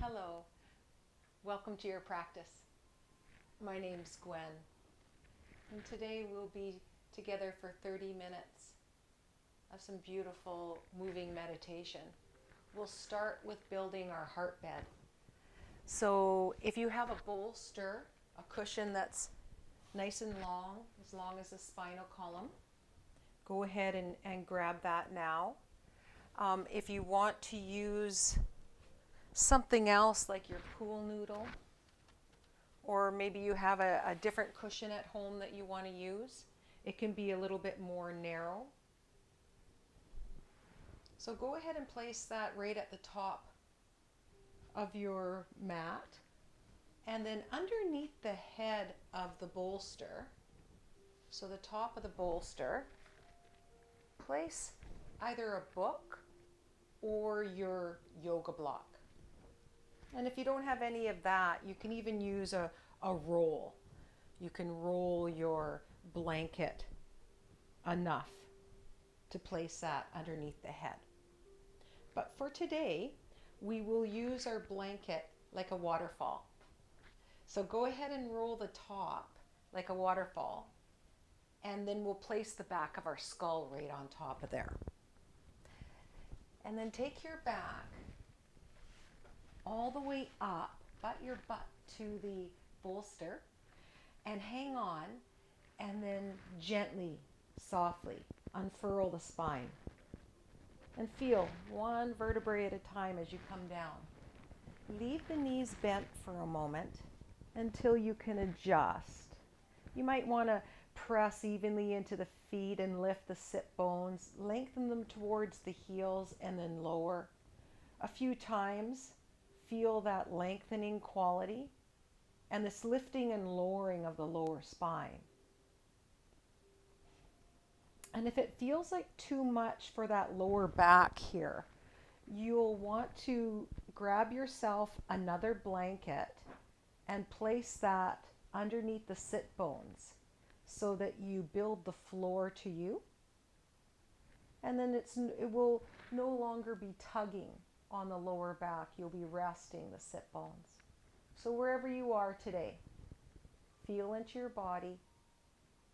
Hello, welcome to your practice. My name's Gwen, and today we'll be together for 30 minutes of some beautiful moving meditation. We'll start with building our heart bed. So if you have a bolster, a cushion that's nice and long as the spinal column, go ahead and grab that now. If you want to use something else like your pool noodle, or maybe you have a different cushion at home that you want to use, it can be a little bit more narrow. So go ahead and place that right at the top of your mat, and then underneath the head of the bolster, so the top of the bolster, place either a book or your yoga block. And if you don't have any of that, you can even use a roll. You can roll your blanket enough to place that underneath the head. But for today, we will use our blanket like a waterfall. So go ahead and roll the top like a waterfall, and then we'll place the back of our skull right on top of there. And then take your back all the way up, butt your butt to the bolster, and hang on, and then gently, softly unfurl the spine. And feel one vertebrae at a time as you come down. Leave the knees bent for a moment until you can adjust. You might want to press evenly into the feet and lift the sit bones, lengthen them towards the heels and then lower. A few times, feel that lengthening quality and this lifting and lowering of the lower spine. And if it feels like too much for that lower back here, you'll want to grab yourself another blanket and place that underneath the sit bones so that you build the floor to you. And then it will no longer be tugging on the lower back. You'll be resting the sit bones. So wherever you are today, feel into your body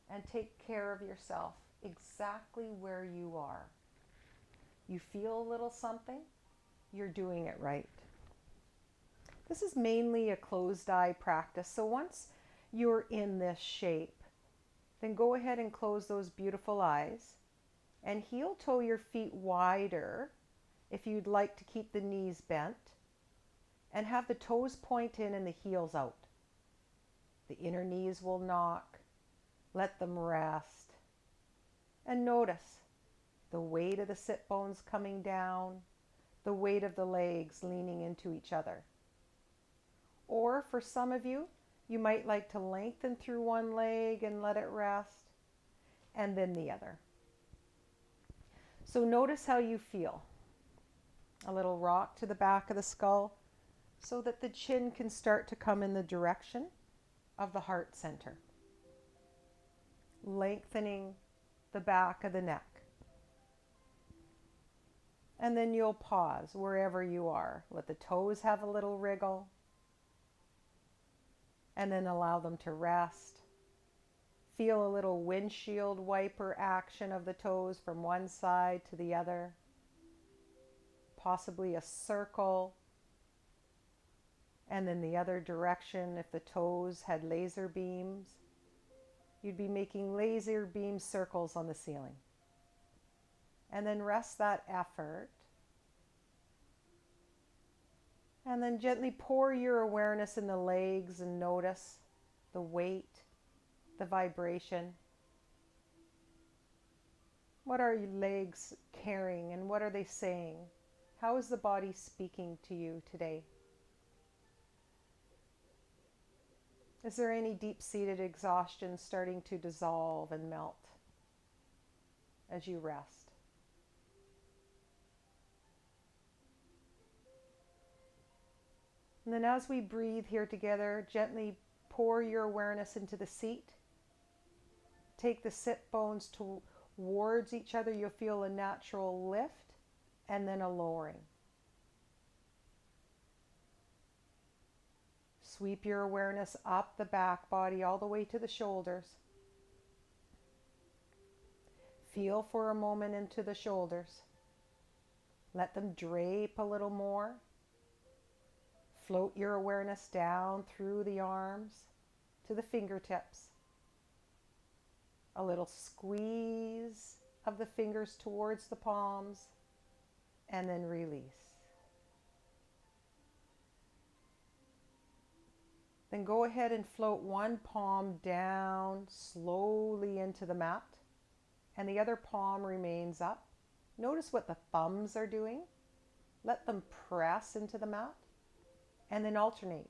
and take care of yourself exactly where you are. You feel a little something, you're doing it right. This is mainly a closed eye practice. So once you're in this shape, then go ahead and close those beautiful eyes and heel toe your feet wider if you'd like to keep the knees bent, and have the toes point in and the heels out. The inner knees will knock. Let them rest. And notice the weight of the sit bones coming down, the weight of the legs leaning into each other. Or for some of you, you might like to lengthen through one leg and let it rest, and then the other. So notice how you feel. A little rock to the back of the skull so that the chin can start to come in the direction of the heart center. Lengthening the back of the neck. And then you'll pause wherever you are. Let the toes have a little wriggle. And then allow them to rest. Feel a little windshield wiper action of the toes from one side to the other. Possibly a circle, and then the other direction. If the toes had laser beams, you'd be making laser beam circles on the ceiling. And then rest that effort, and then gently pour your awareness in the legs and notice the weight, the vibration. What are your legs carrying and what are they saying? How is the body speaking to you today? Is there any deep-seated exhaustion starting to dissolve and melt as you rest? And then as we breathe here together, gently pour your awareness into the seat. Take the sit bones towards each other. You'll feel a natural lift and then a lowering. Sweep your awareness up the back body all the way to the shoulders. Feel for a moment into the shoulders. Let them drape a little more. Float your awareness down through the arms to the fingertips. A little squeeze of the fingers towards the palms, and then release. Then go ahead and float one palm down slowly into the mat, and the other palm remains up. Notice what the thumbs are doing. Let them press into the mat, and then alternate.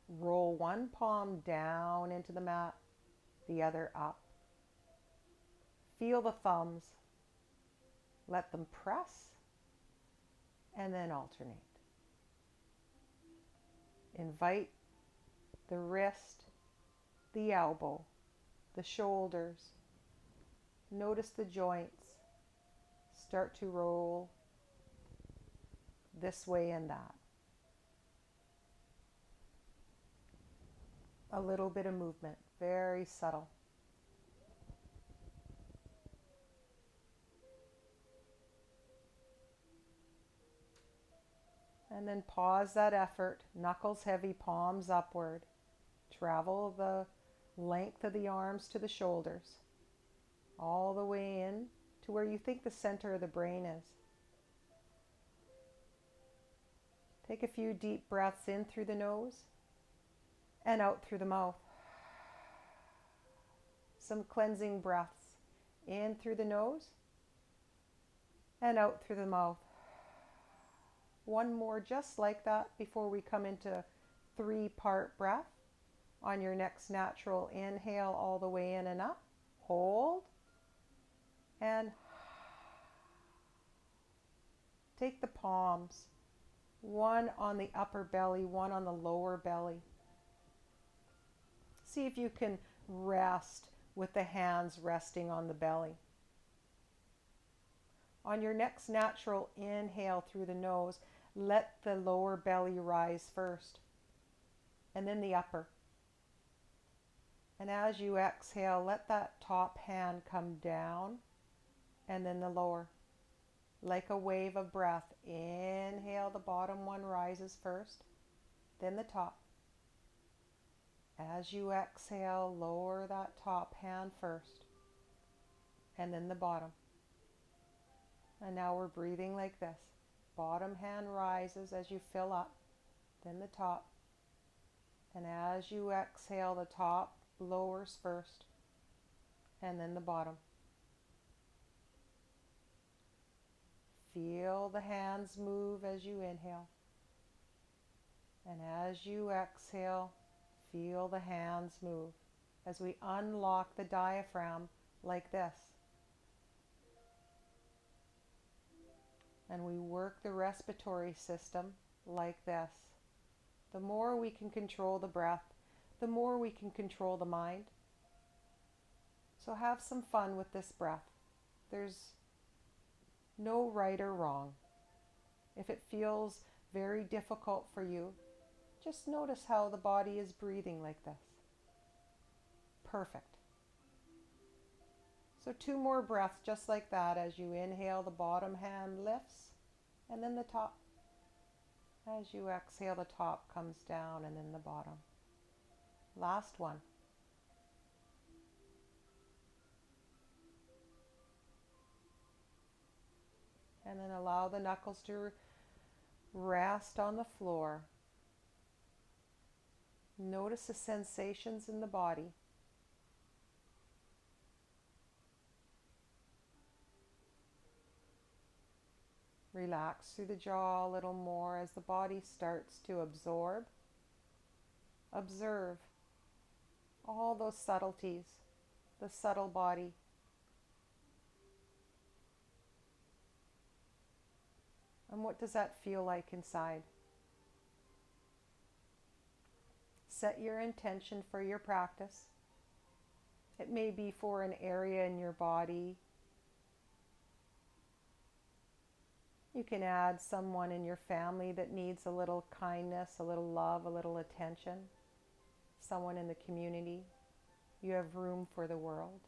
Roll one palm down into the mat, the other up. Feel the thumbs. Let them press, and then alternate. Invite the wrist, the elbow, the shoulders. Notice the joints start to roll this way and that. A little bit of movement, very subtle. And then pause that effort, knuckles heavy, palms upward. Travel the length of the arms to the shoulders, all the way in to where you think the center of the brain is. Take a few deep breaths in through the nose and out through the mouth. Some cleansing breaths in through the nose and out through the mouth. One more just like that before we come into 3-part breath. On your next natural inhale, all the way in and up. Hold. And take the palms, one on the upper belly, one on the lower belly. See if you can rest with the hands resting on the belly. On your next natural inhale through the nose, let the lower belly rise first, and then the upper. And as you exhale, let that top hand come down, and then the lower. Like a wave of breath, inhale, the bottom one rises first, then the top. As you exhale, lower that top hand first, and then the bottom. And now we're breathing like this. Bottom hand rises as you fill up, then the top. And as you exhale, the top lowers first, and then the bottom. Feel the hands move as you inhale. And as you exhale, feel the hands move as we unlock the diaphragm like this. And we work the respiratory system like this. The more we can control the breath, the more we can control the mind. So have some fun with this breath. There's no right or wrong. If it feels very difficult for you, just notice how the body is breathing like this. Perfect. So 2 more breaths just like that. As you inhale, the bottom hand lifts, and then the top. As you exhale, the top comes down, and then the bottom. Last one. And then allow the knuckles to rest on the floor. Notice the sensations in the body. Relax through the jaw a little more as the body starts to absorb. Observe all those subtleties, the subtle body. And what does that feel like inside? Set your intention for your practice. It may be for an area in your body. You can add someone in your family that needs a little kindness, a little love, a little attention. someone in the community. You have room for the world.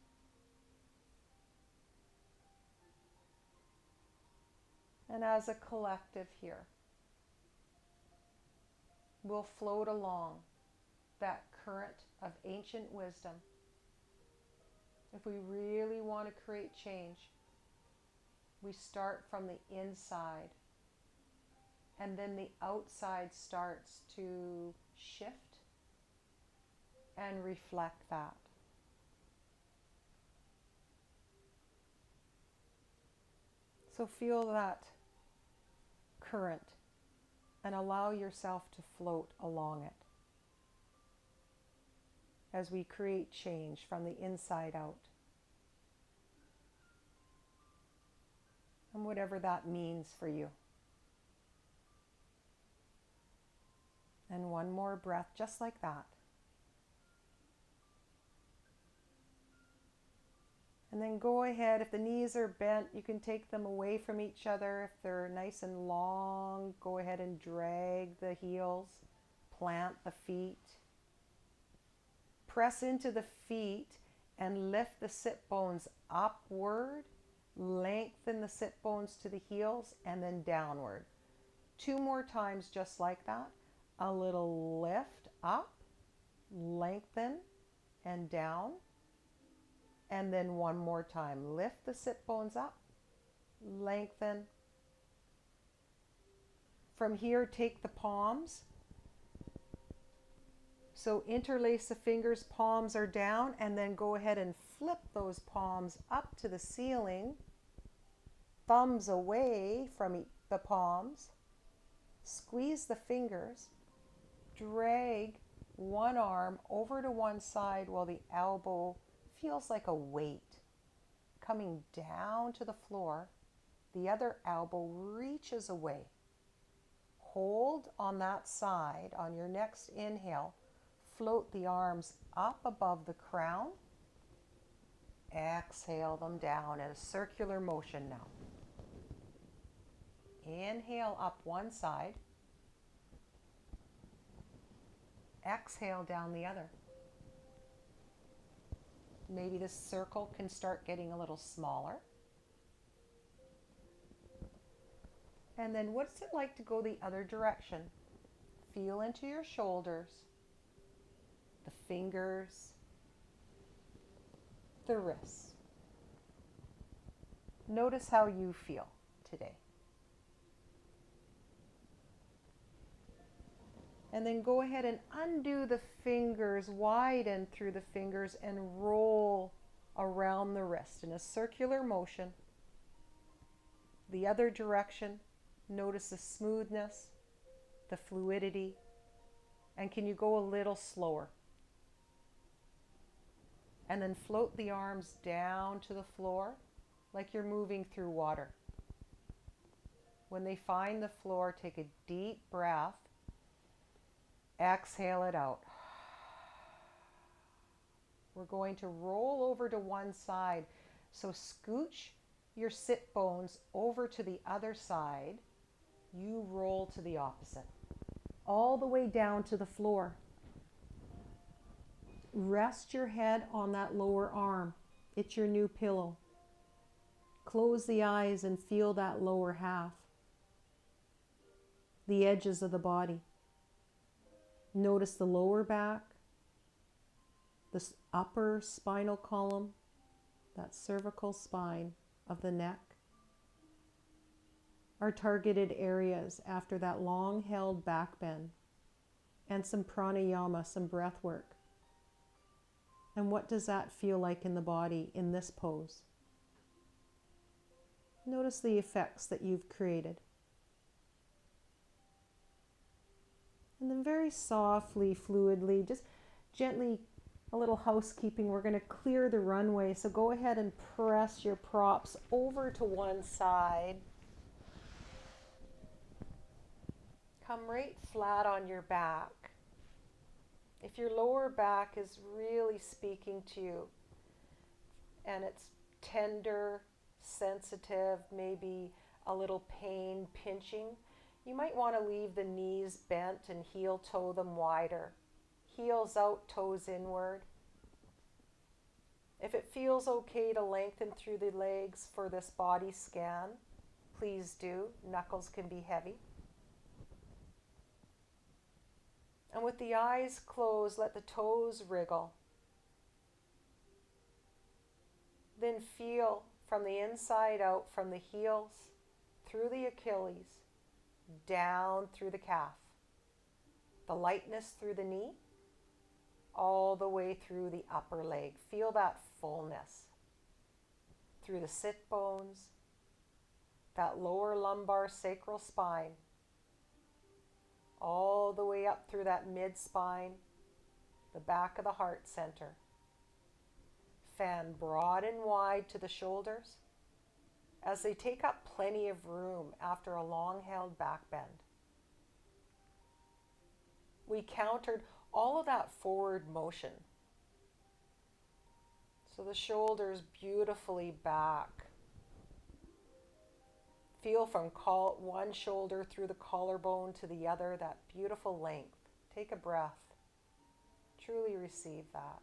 And as a collective here, we'll float along that current of ancient wisdom. If we really want to create change, we start from the inside, and then the outside starts to shift and reflect that. So feel that current and allow yourself to float along it as we create change from the inside out. And whatever that means for you. And one more breath just like that. And then go ahead, if the knees are bent, you can take them away from each other. If they're nice and long, go ahead and drag the heels, plant the feet. Press into the feet and lift the sit bones upward, lengthen the sit bones to the heels, and then downward. 2 more times just like that. A little lift up, lengthen, and down. And then 1 more time. Lift the sit bones up, lengthen. From here, take the palms. So interlace the fingers, palms are down, and then go ahead and flip those palms up to the ceiling. Thumbs away from the palms. Squeeze the fingers. Drag one arm over to one side while the elbow feels like a weight coming down to the floor. The other elbow reaches away. Hold on that side. On your next inhale, float the arms up above the crown. Exhale them down in a circular motion now. Inhale up one side. Exhale down the other. Maybe this circle can start getting a little smaller. And then what's it like to go the other direction? Feel into your shoulders, the fingers, the wrists. Notice how you feel today. And then go ahead and undo the fingers, widen through the fingers, and roll around the wrist in a circular motion. The other direction, notice the smoothness, the fluidity, and can you go a little slower? And then float the arms down to the floor like you're moving through water. When they find the floor, take a deep breath. Exhale it out. We're going to roll over to one side. So scooch your sit bones over to the other side. You roll to the opposite. All the way down to the floor. Rest your head on that lower arm. It's your new pillow. Close the eyes and feel that lower half. The edges of the body. Notice the lower back, the upper spinal column, that cervical spine of the neck. Our targeted areas after that long held back bend, and some pranayama, some breath work. And what does that feel like in the body in this pose? Notice the effects that you've created. And then very softly, fluidly, just gently, a little housekeeping, we're going to clear the runway. So go ahead and press your props over to one side. Come right flat on your back. If your lower back is really speaking to you and it's tender, sensitive, maybe a little pain, pinching, you might want to leave the knees bent and heel toe them wider. Heels out, toes inward. If it feels okay to lengthen through the legs for this body scan, please do. Knuckles can be heavy. And with the eyes closed, let the toes wriggle. Then feel from the inside out, from the heels, through the Achilles, down through the calf. The lightness through the knee, all the way through the upper leg. Feel that fullness. Through the sit bones, that lower lumbar sacral spine, all the way up through that mid-spine, the back of the heart center. Fan broad and wide to the shoulders as they take up plenty of room after a long-held back bend. We countered all of that forward motion. So the shoulders beautifully back. Feel from one shoulder through the collarbone to the other, that beautiful length. Take a breath. Truly receive that.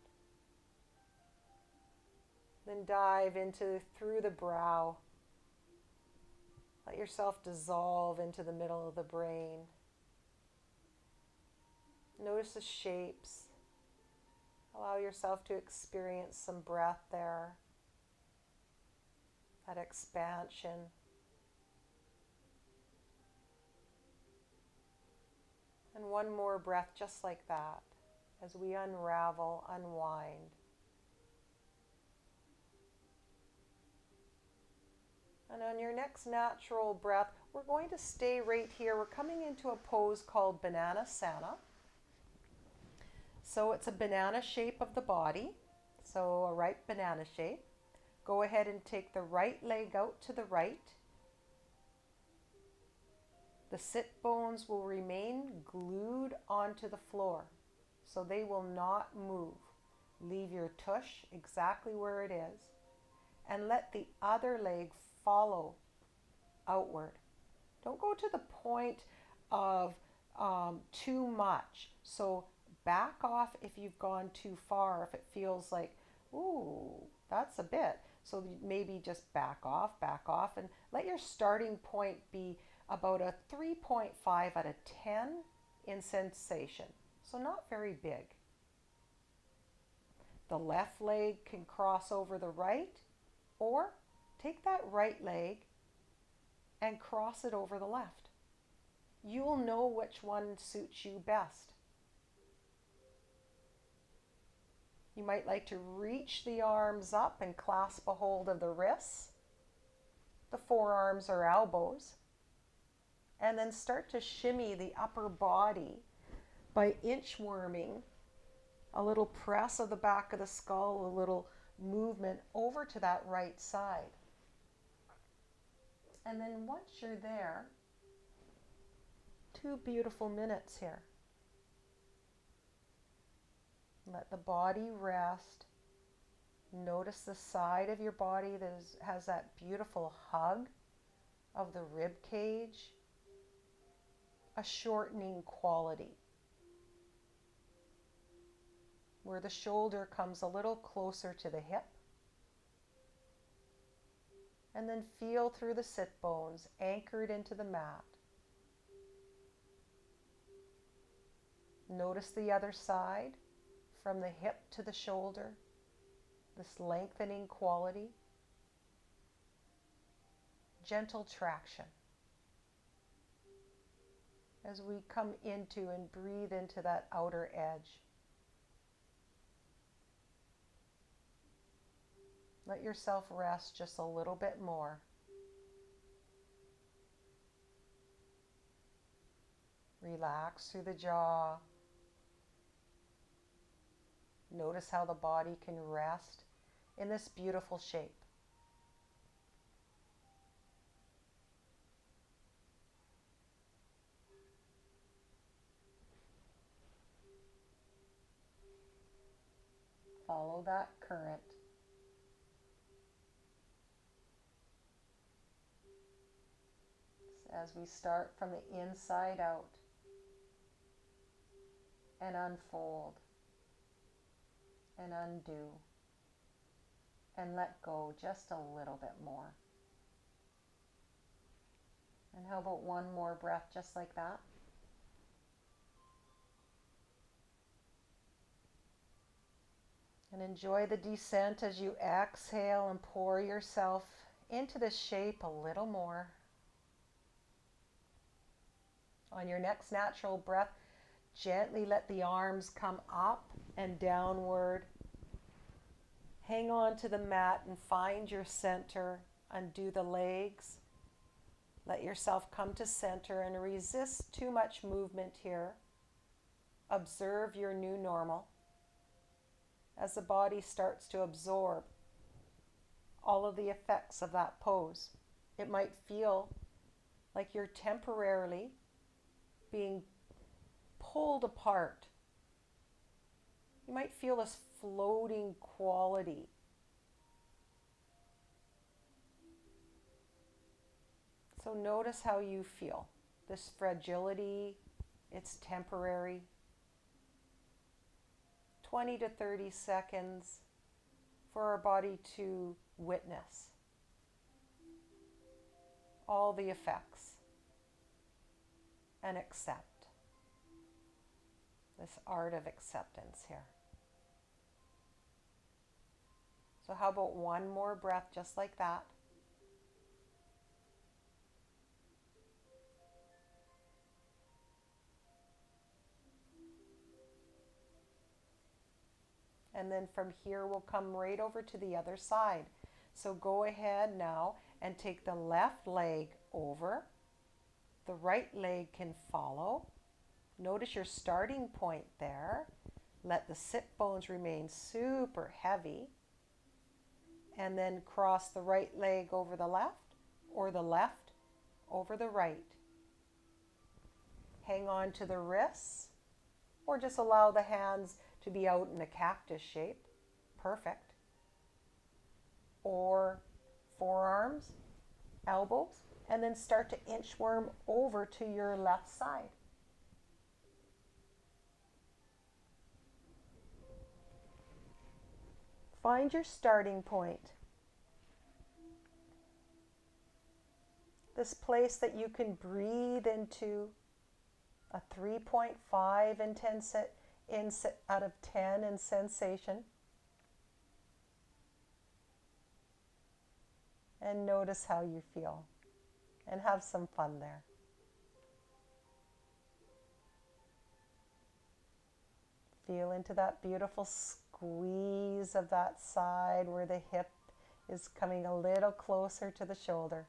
Then dive through the brow. Let yourself dissolve into the middle of the brain. Notice the shapes. Allow yourself to experience some breath there. That expansion. And one more breath just like that as we unravel, unwind. And on your next natural breath, we're going to stay right here. We're coming into a pose called Bananasana. So it's a banana shape of the body, so a ripe banana shape. Go ahead and take the right leg out to the right. The sit bones will remain glued onto the floor, so they will not move. Leave your tush exactly where it is, and let the other leg follow outward. Don't go to the point of too much. So back off if you've gone too far, if it feels like, ooh, that's a bit. So maybe just back off, and let your starting point be about a 3.5 out of 10 in sensation. So not very big. The left leg can cross over the right, or take that right leg and cross it over the left. You will know which one suits you best. You might like to reach the arms up and clasp a hold of the wrists, the forearms or elbows, and then start to shimmy the upper body by inchworming, a little press of the back of the skull, a little movement over to that right side. And then once you're there, 2 beautiful minutes here. Let the body rest. Notice the side of your body that has that beautiful hug of the rib cage, a shortening quality, where the shoulder comes a little closer to the hip. And then feel through the sit bones, anchored into the mat. Notice the other side, from the hip to the shoulder, this lengthening quality. Gentle traction. As we come into and breathe into that outer edge. Let yourself rest just a little bit more. Relax through the jaw. Notice how the body can rest in this beautiful shape. Follow that current. As we start from the inside out, and unfold and undo and let go just a little bit more. And how about one more breath just like that? And enjoy the descent as you exhale and pour yourself into the shape a little more. On your next natural breath, gently let the arms come up and downward. Hang on to the mat and find your center. Undo the legs. Let yourself come to center and resist too much movement here. Observe your new normal as the body starts to absorb all of the effects of that pose. It might feel like you're temporarily being pulled apart. You might feel this floating quality. So notice how you feel. This fragility, it's temporary. 20 to 30 seconds for our body to witness all the effects and accept. This art of acceptance here. So how about one more breath just like that? And then from here we'll come right over to the other side. So go ahead now and take the left leg over. The right leg can follow. Notice your starting point there. Let the sit bones remain super heavy. And then cross the right leg over the left or the left over the right. Hang on to the wrists or just allow the hands to be out in a cactus shape. Perfect. Or forearms, elbows, and then start to inchworm over to your left side. Find your starting point. This place that you can breathe into a 3.5 out of 10 in sensation. And notice how you feel. And have some fun there. Feel into that beautiful squeeze of that side where the hip is coming a little closer to the shoulder.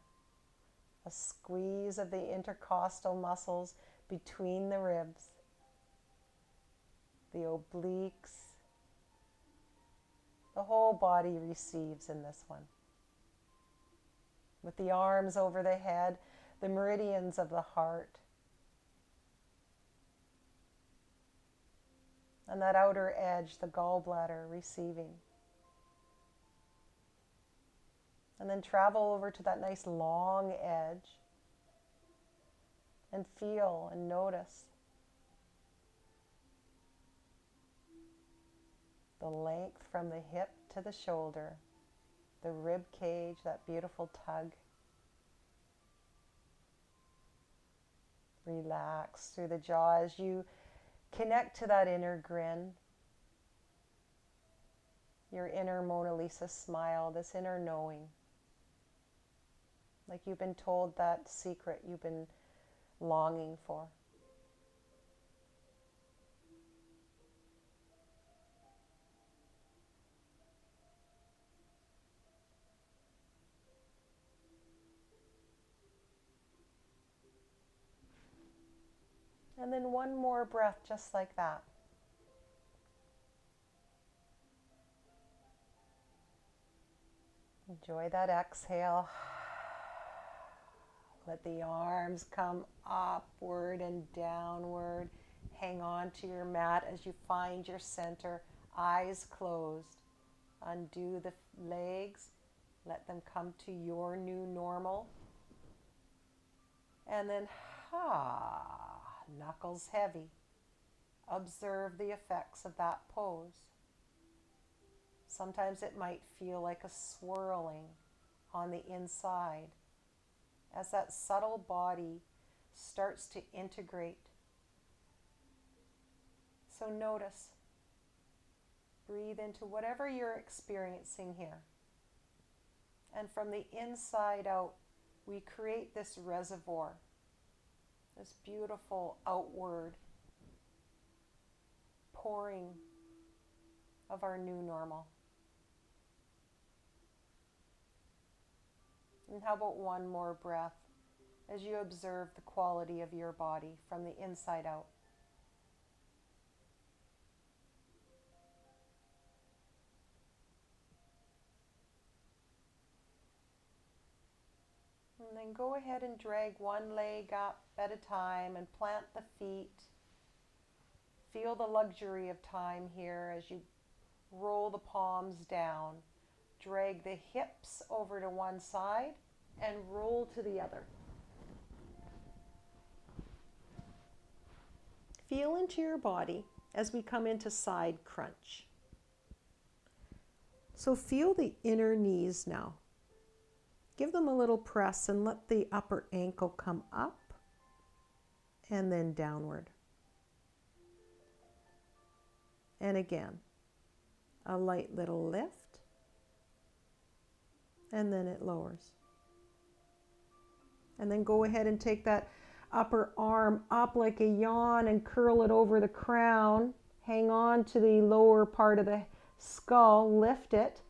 A squeeze of the intercostal muscles between the ribs, the obliques. The whole body receives in this one. With the arms over the head, the meridians of the heart. And that outer edge, the gallbladder, receiving. And then travel over to that nice long edge and feel and notice the length from the hip to the shoulder, the rib cage, that beautiful tug. Relax through the jaw as you connect to that inner grin, your inner Mona Lisa smile, this inner knowing. Like you've been told that secret you've been longing for. And then one more breath just like that. Enjoy that exhale. Let the arms come upward and downward. Hang on to your mat as you find your center, eyes closed. Undo the legs. Let them come to your new normal. And then, knuckles heavy. Observe the effects of that pose. Sometimes it might feel like a swirling on the inside as that subtle body starts to integrate. So notice, breathe into whatever you're experiencing here. And from the inside out, we create this reservoir, this beautiful outward pouring of our new normal. And how about one more breath as you observe the quality of your body from the inside out? And then go ahead and drag one leg up at a time and plant the feet. Feel the luxury of time here as you roll the palms down. Drag the hips over to one side and roll to the other. Feel into your body as we come into side crunch. So feel the inner knees now. Give them a little press and let the upper ankle come up and then downward. And again, a light little lift, and then it lowers. And then go ahead and take that upper arm up like a yawn and curl it over the crown. Hang on to the lower part of the skull, lift it,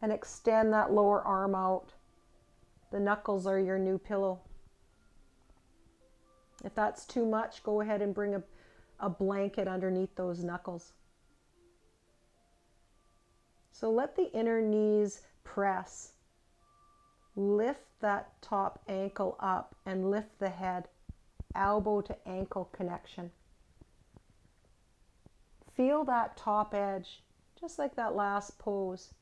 and extend that lower arm out. The knuckles are your new pillow. If that's too much, go ahead and bring a blanket underneath those knuckles. So let the inner knees press. Lift that top ankle up and lift the head, elbow to ankle connection. Feel that top edge, just like that last pose.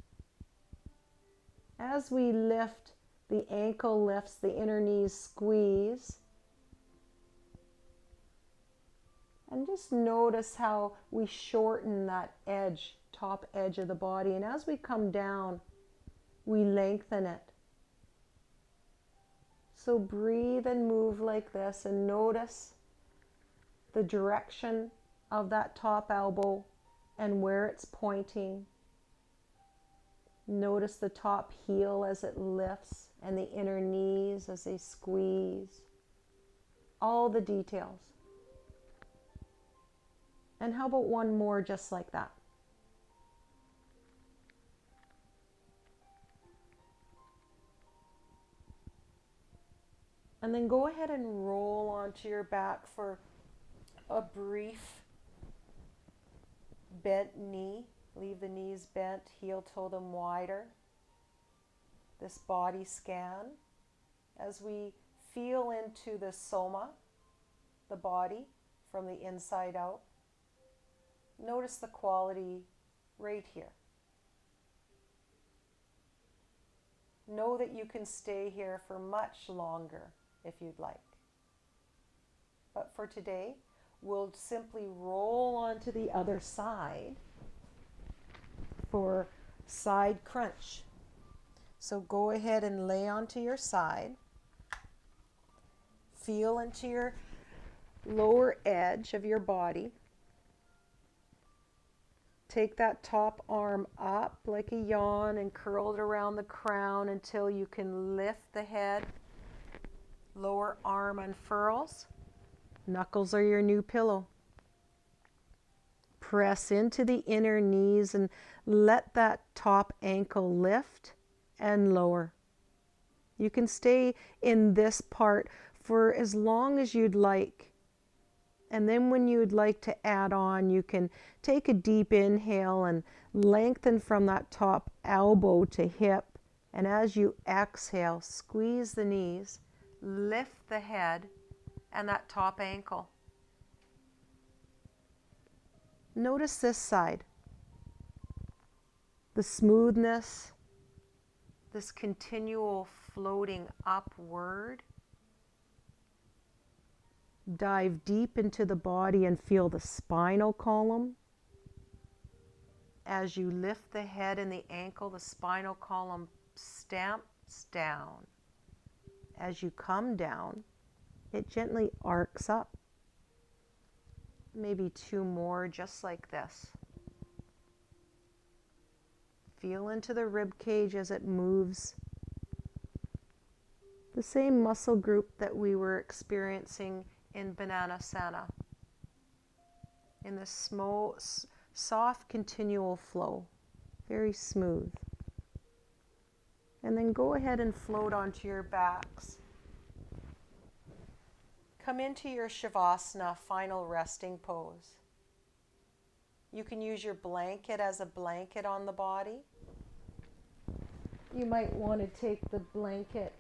As we lift, the ankle lifts, the inner knees squeeze. And just notice how we shorten that edge, top edge of the body. And as we come down, we lengthen it. So breathe and move like this and notice the direction of that top elbow and where it's pointing. Notice the top heel as it lifts and the inner knees as they squeeze. All the details. And how about one more just like that? And then go ahead and roll onto your back for a brief bent knee. Leave the knees bent, heel toe them wider. This body scan as we feel into the soma, the body from the inside out. Notice the quality right here. Know that you can stay here for much longer if you'd like. But for today, we'll simply roll onto the other side for side crunch. So go ahead and lay onto your side. Feel into your lower edge of your body. Take that top arm up like a yawn and curl it around the crown until you can lift the head. Lower arm unfurls. Knuckles are your new pillow. Press into the inner knees and let that top ankle lift and lower. You can stay in this part for as long as you'd like. And then when you'd like to add on, you can take a deep inhale and lengthen from that top elbow to hip. And as you exhale, squeeze the knees, lift the head and that top ankle. Notice this side. The smoothness, this continual floating upward. Dive deep into the body and feel the spinal column. As you lift the head and the ankle, the spinal column stamps down. As you come down, it gently arcs up. Maybe 2 more just like this. Feel into the rib cage as it moves. The same muscle group that we were experiencing in Bananasana. In this soft, continual flow. Very smooth. And then go ahead and float onto your backs. Come into your Shavasana, final resting pose. You can use your blanket as a blanket on the body. You might want to take the blanket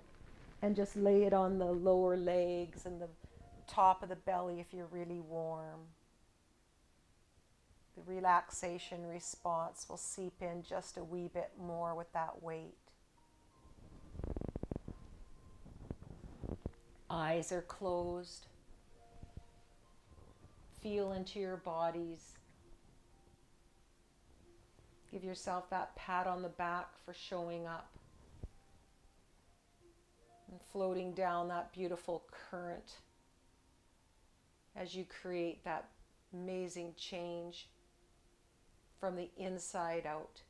and just lay it on the lower legs and the top of the belly if you're really warm. The relaxation response will seep in just a wee bit more with that weight. Eyes are closed. Feel into your bodies. Give yourself that pat on the back for showing up. And floating down that beautiful current as you create that amazing change from the inside out.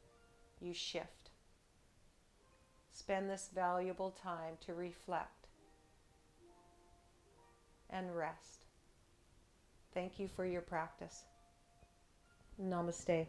You shift. Spend this valuable time to reflect and rest. Thank you for your practice. Namaste.